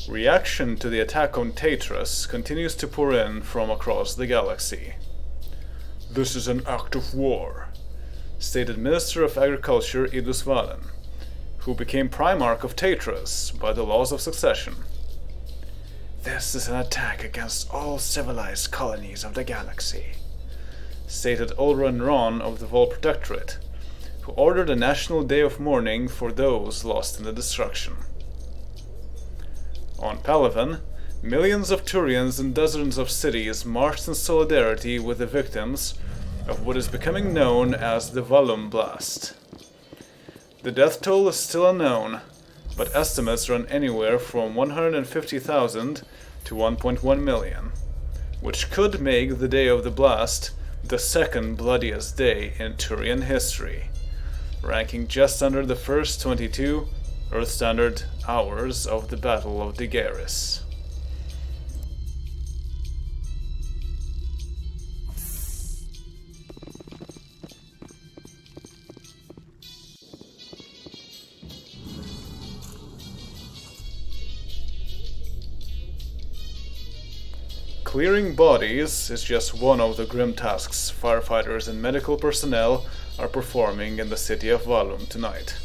Reaction to the attack on Taetrus continues to pour in from across the galaxy. "This is an act of war," stated Minister of Agriculture Idus Vallum, who became Primarch of Taetrus by the laws of succession. "This is an attack against all civilized colonies of the galaxy," stated Ulran Ron of the Vol Protectorate, who ordered a national day of mourning for those lost in the destruction. On Palaven, millions of Turians in dozens of cities marched in solidarity with the victims of what is becoming known as the Vallum blast. The death toll is still unknown, but estimates run anywhere from 150,000 to 1.1 million, which could make the day of the blast the second bloodiest day in Turian history, ranking just under the first 22 Earth Standard hours of the Battle of Degaris. Clearing bodies is just one of the grim tasks firefighters and medical personnel are performing in the city of Vallum tonight.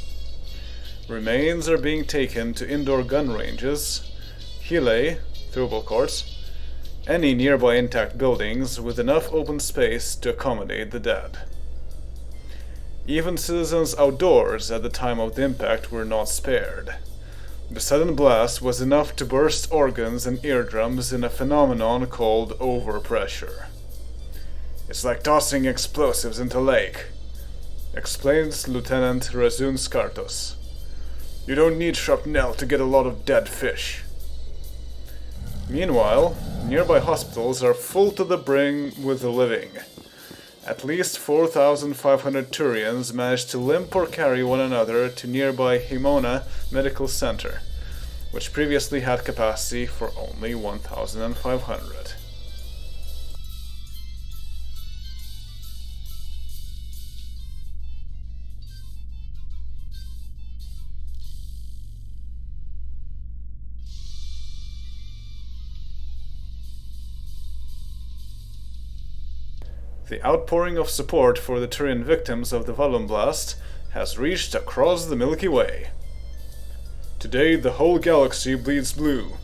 Remains are being taken to indoor gun ranges, helae, throwable courts, any nearby intact buildings with enough open space to accommodate the dead. Even citizens outdoors at the time of the impact were not spared. The sudden blast was enough to burst organs and eardrums in a phenomenon called overpressure. "It's like tossing explosives into a lake," explains Lieutenant Razun Skartos. "You don't need shrapnel to get a lot of dead fish." Meanwhile, nearby hospitals are full to the brim with the living. At least 4,500 Turians managed to limp or carry one another to nearby Himona Medical Center, which previously had capacity for only 1,500. The outpouring of support for the Turian victims of the Vallum blast has reached across the Milky Way. "Today the whole galaxy bleeds blue,"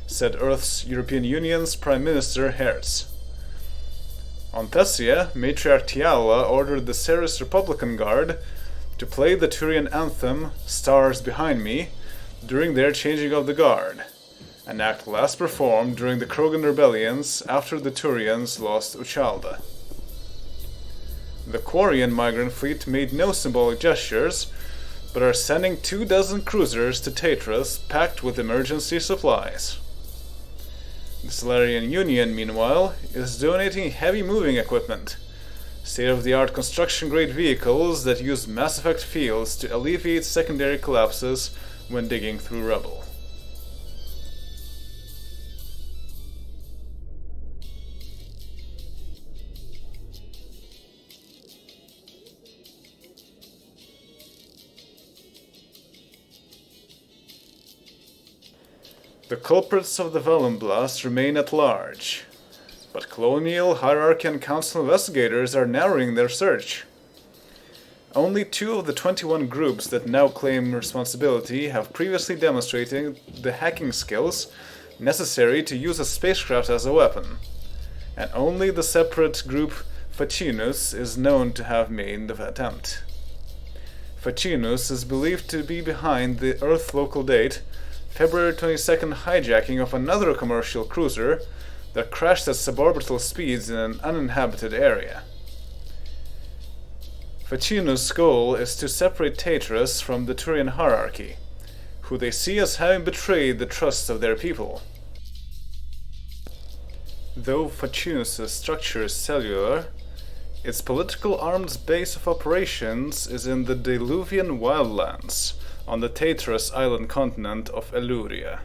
said Earth's European Union's Prime Minister Hertz. On Thessia, Matriarch Tiala ordered the Ceres Republican Guard to play the Turian anthem "Stars Behind Me" during their changing of the guard, an act last performed during the Krogan rebellions after the Turians lost Uchalda. The Quarian migrant fleet made no symbolic gestures, but are sending 24 cruisers to Taetrus packed with emergency supplies. The Solarian Union, meanwhile, is donating heavy moving equipment, state-of-the-art construction-grade vehicles that use Mass Effect fields to alleviate secondary collapses when digging through rubble. The culprits of the Vallum blast remain at large, but Colonial, Hierarchy and Council investigators are narrowing their search. Only 2 of the 21 groups that now claim responsibility have previously demonstrated the hacking skills necessary to use a spacecraft as a weapon, and only the separate group Facinus is known to have made the attempt. Facinus is believed to be behind the Earth local date February 22nd hijacking of another commercial cruiser that crashed at suborbital speeds in an uninhabited area. Facinus' goal is to separate Taetrus from the Turian hierarchy, who they see as having betrayed the trust of their people. Though Facinus' structure is cellular, its political arms base of operations is in the Diluvian wildlands, on the Taetrus island continent of Eluria.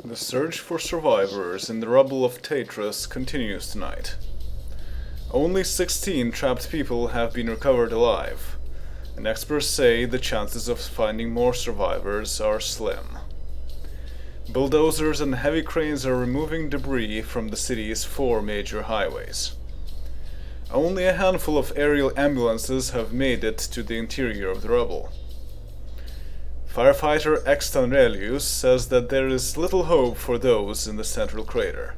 The search for survivors in the rubble of Taetrus continues tonight. Only 16 trapped people have been recovered alive, and experts say the chances of finding more survivors are slim. Bulldozers and heavy cranes are removing debris from the city's 4 major highways. Only a handful of aerial ambulances have made it to the interior of the rubble. Firefighter Extanrelius says that there is little hope for those in the central crater.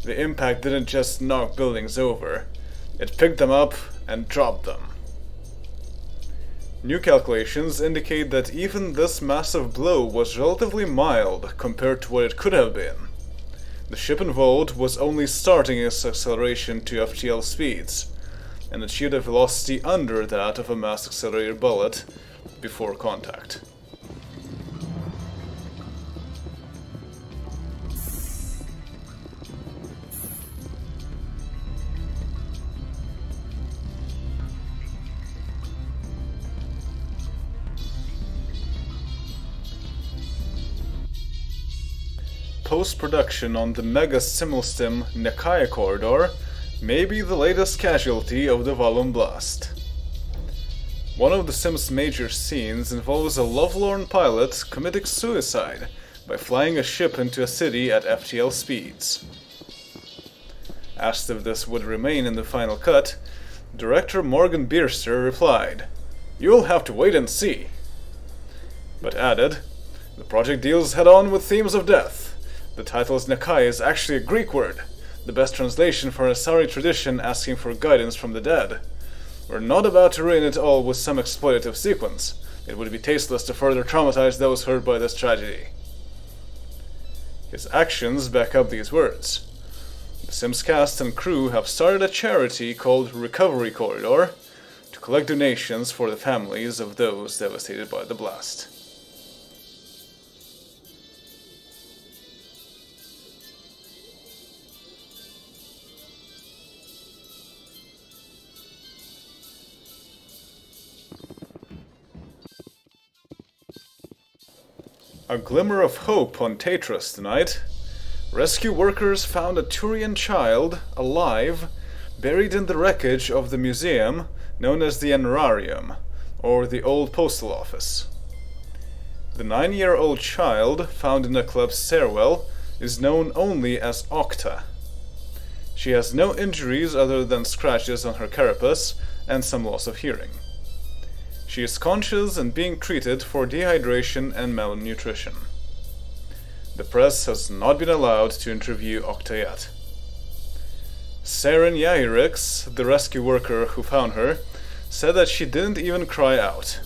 The impact didn't just knock buildings over, it picked them up and dropped them. New calculations indicate that even this massive blow was relatively mild compared to what it could have been. The ship involved was only starting its acceleration to FTL speeds, and achieved a velocity under that of a mass accelerated bullet before contact. Post-production on the mega simulstim Nekaya corridor may be the latest casualty of the Vallum blast. One of the sim's major scenes involves a lovelorn pilot committing suicide by flying a ship into a city at FTL speeds. Asked if this would remain in the final cut, director Morgan Bierster replied, "You'll have to wait and see," but added, "The project deals head-on with themes of death. The title's Nakai is actually a Greek word, the best translation for an Asari tradition asking for guidance from the dead. We're not about to ruin it all with some exploitative sequence. It would be tasteless to further traumatize those hurt by this tragedy." His actions back up these words. The Sims cast and crew have started a charity called Recovery Corridor to collect donations for the families of those devastated by the blast. A glimmer of hope on Taetrus tonight. Rescue workers found a Turian child, alive, buried in the wreckage of the museum known as the Enrarium, or the Old Postal Office. The 9-year-old child, found in a club stairwell, is known only as Octa. She has no injuries other than scratches on her carapace and some loss of hearing. She is conscious and being treated for dehydration and malnutrition. The press has not been allowed to interview Octa yet. Saren Yahirix, the rescue worker who found her, said that she didn't even cry out.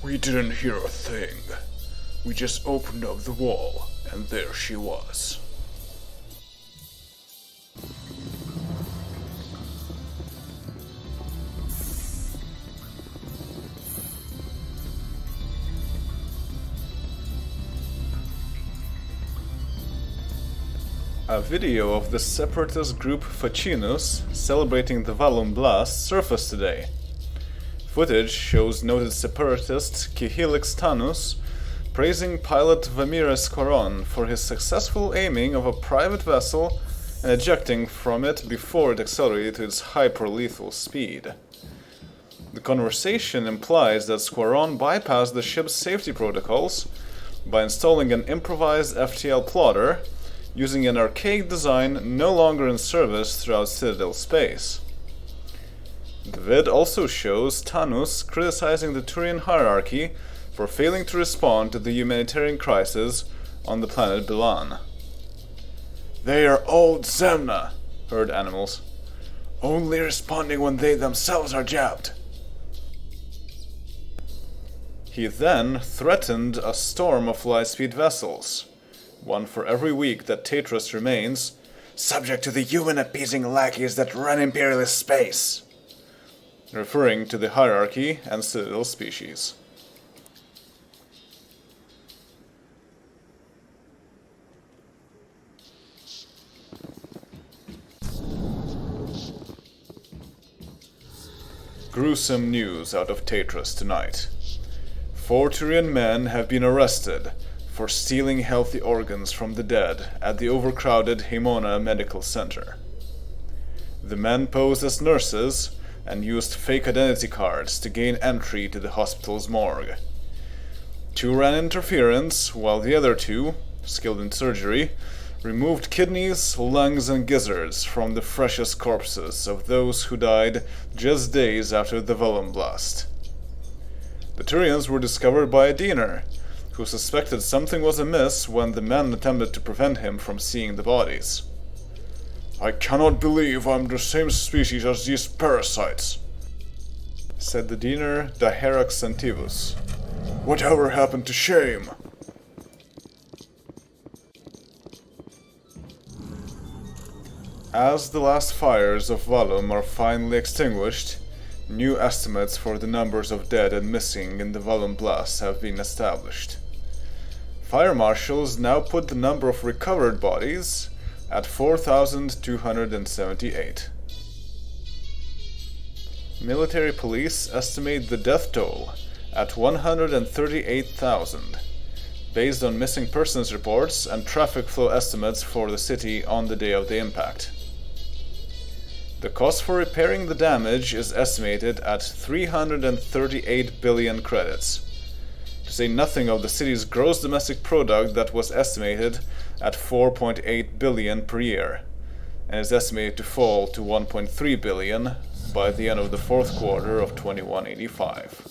"We didn't hear a thing. We just opened up the wall, and there she was." A video of the separatist group Facinus celebrating the Vallum blast surfaced today. Footage shows noted separatist Kihilix Tanus praising pilot Vamiras Coron for his successful aiming of a private vessel and ejecting from it before it accelerated to its hyper-lethal speed. The conversation implies that Squaron bypassed the ship's safety protocols by installing an improvised FTL plotter using an archaic design no longer in service throughout Citadel space. The vid also shows Tanus criticizing the Turian hierarchy for failing to respond to the humanitarian crisis on the planet Bilan. "They are old Zemna," heard animals, "only responding when they themselves are jabbed." He then threatened a storm of light-speed vessels, one for every week that Taetrus remains, "subject to the human-appeasing lackeys that run imperialist space," referring to the hierarchy and Citadel species. Gruesome news out of Taetrus tonight. 4 Turian men have been arrested for stealing healthy organs from the dead at the overcrowded Himona Medical Center. The men posed as nurses and used fake identity cards to gain entry to the hospital's morgue. 2 ran interference, while the other 2, skilled in surgery, removed kidneys, lungs, and gizzards from the freshest corpses of those who died just days after the Vallum blast. The Turians were discovered by a diener, who suspected something was amiss when the men attempted to prevent him from seeing the bodies. "I cannot believe I'm the same species as these parasites," said the diener Taetrus Sentivus. "Whatever happened to shame?" As the last fires of Vallum are finally extinguished, new estimates for the numbers of dead and missing in the Vallum blast have been established. Fire marshals now put the number of recovered bodies at 4,278. Military police estimate the death toll at 138,000, based on missing persons reports and traffic flow estimates for the city on the day of the impact. The cost for repairing the damage is estimated at 338 billion credits, to say nothing of the city's gross domestic product that was estimated at 4.8 billion per year, and is estimated to fall to 1.3 billion by the end of the fourth quarter of 2185.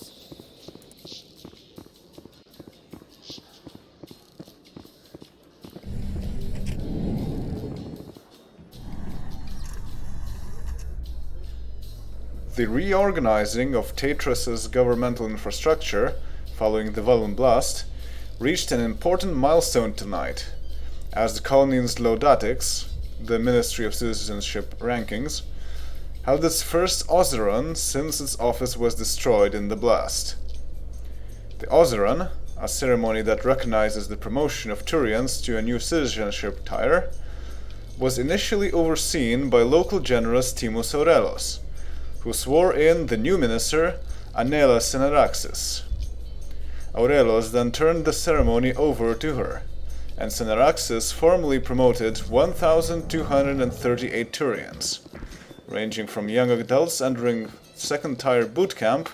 The reorganizing of Taetrus' governmental infrastructure following the Vallum blast reached an important milestone tonight, as the colony's Laudatics, the Ministry of Citizenship Rankings, held its first Ozeron since its office was destroyed in the blast. The Ozeron, a ceremony that recognizes the promotion of Turians to a new citizenship tier, was initially overseen by local generous Timus Aurelos, who swore in the new minister, Anela Seneraxis. Aurelos then turned the ceremony over to her, and Seneraxis formally promoted 1,238 Turians, ranging from young adults entering second tier boot camp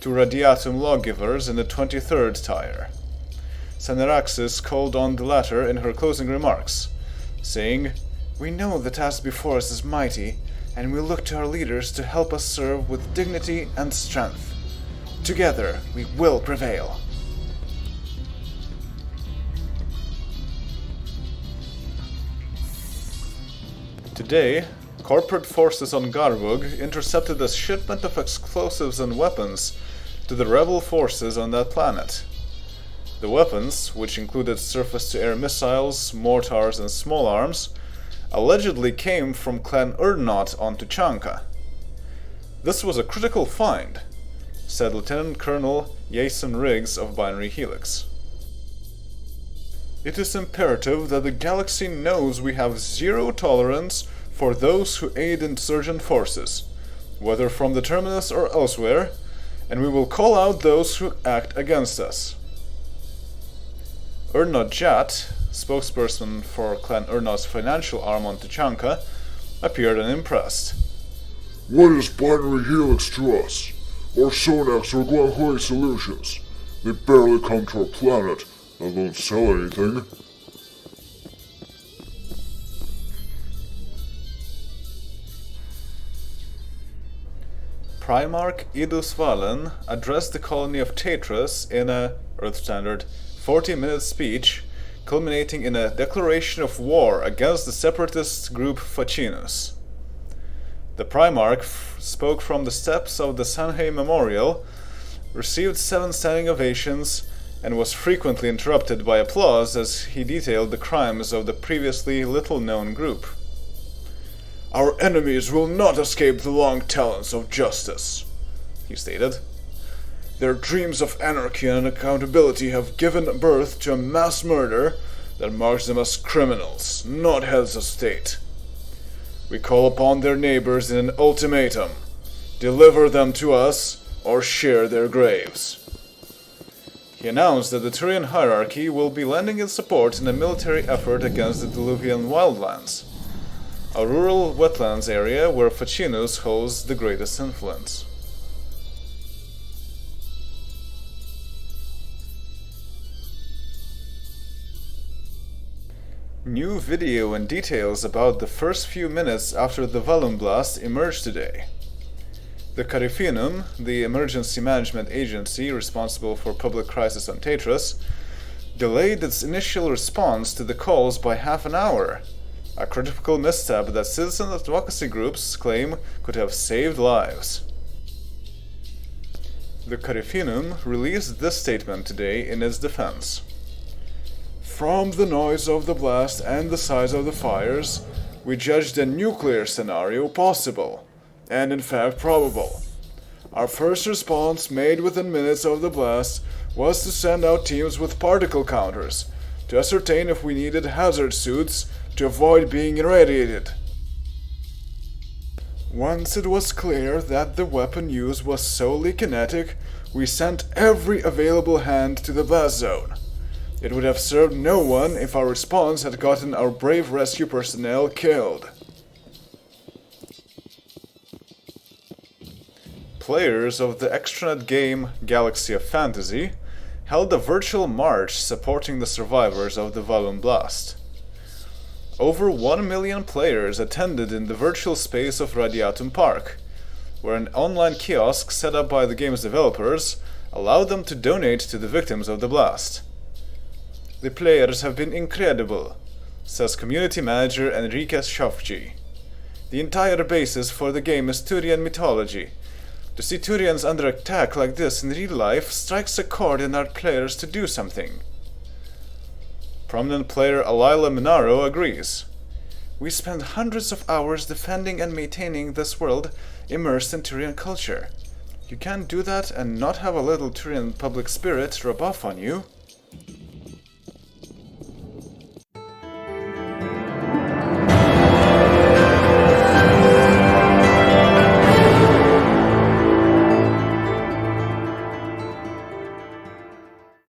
to radiatum lawgivers in the 23rd tier. Seneraxis called on the latter in her closing remarks, saying, "We know the task before us is mighty, and we look to our leaders to help us serve with dignity and strength. Together we will prevail." Today, corporate forces on Garvug intercepted a shipment of explosives and weapons to the rebel forces on that planet. The weapons, which included surface-to-air missiles, mortars, and small arms, allegedly came from Clan Urnot on Tuchanka. "This was a critical find," said Lieutenant Colonel Jason Riggs of Binary Helix. "It is imperative that the galaxy knows we have zero tolerance for those who aid insurgent forces, whether from the Terminus or elsewhere, and we will call out those who act against us." Urnot Jat, spokesperson for Clan Urnot's financial arm on Tuchanka, appeared unimpressed. "What is Binary Helix to us? Or Sonax or Guanhui Solutions? They barely come to our planet, let alone sell anything." Primarch Idus Valen addressed the colony of Taetrus in a, Earth Standard, 40-minute speech, culminating in a declaration of war against the separatist group Facinus. The Primarch spoke from the steps of the Sanhei Memorial, received 7 standing ovations, and was frequently interrupted by applause as he detailed the crimes of the previously little-known group. "Our enemies will not escape the long talons of justice," he stated. "Their dreams of anarchy and accountability have given birth to a mass murder that marks them as criminals, not heads of state. We call upon their neighbors in an ultimatum: deliver them to us or share their graves." He announced that the Turian hierarchy will be lending its support in a military effort against the Diluvian wildlands. a rural wetlands area where Facinus holds the greatest influence. New video and details about the first few minutes after the Vallum blast emerged today. The Carifinum, the emergency management agency responsible for public crisis on Taetrus, delayed its initial response to the calls by half an hour, a critical misstep that citizen advocacy groups claim could have saved lives. The Carifinum released this statement today in its defense. From the noise of the blast and the size of the fires, we judged a nuclear scenario possible, and in fact probable. Our first response, made within minutes of the blast, was to send out teams with particle counters to ascertain if we needed hazard suits to avoid being irradiated. Once it was clear that the weapon used was solely kinetic, we sent every available hand to the blast zone. It would have served no one if our response had gotten our brave rescue personnel killed. Players of the extranet game Galaxy of Fantasy held a virtual march supporting the survivors of the Vallum blast. Over 1 million players attended in the virtual space of Radiatum Park, where an online kiosk set up by the game's developers allowed them to donate to the victims of the blast. The players have been incredible, says community manager Enrique Shofji. The entire basis for the game is Turian mythology. To see Turians under attack like this in real life strikes a chord in our players to do something. Prominent player Alila Minaro agrees. We spend hundreds of hours defending and maintaining this world immersed in Turian culture. You can't do that and not have a little Turian public spirit rub off on you.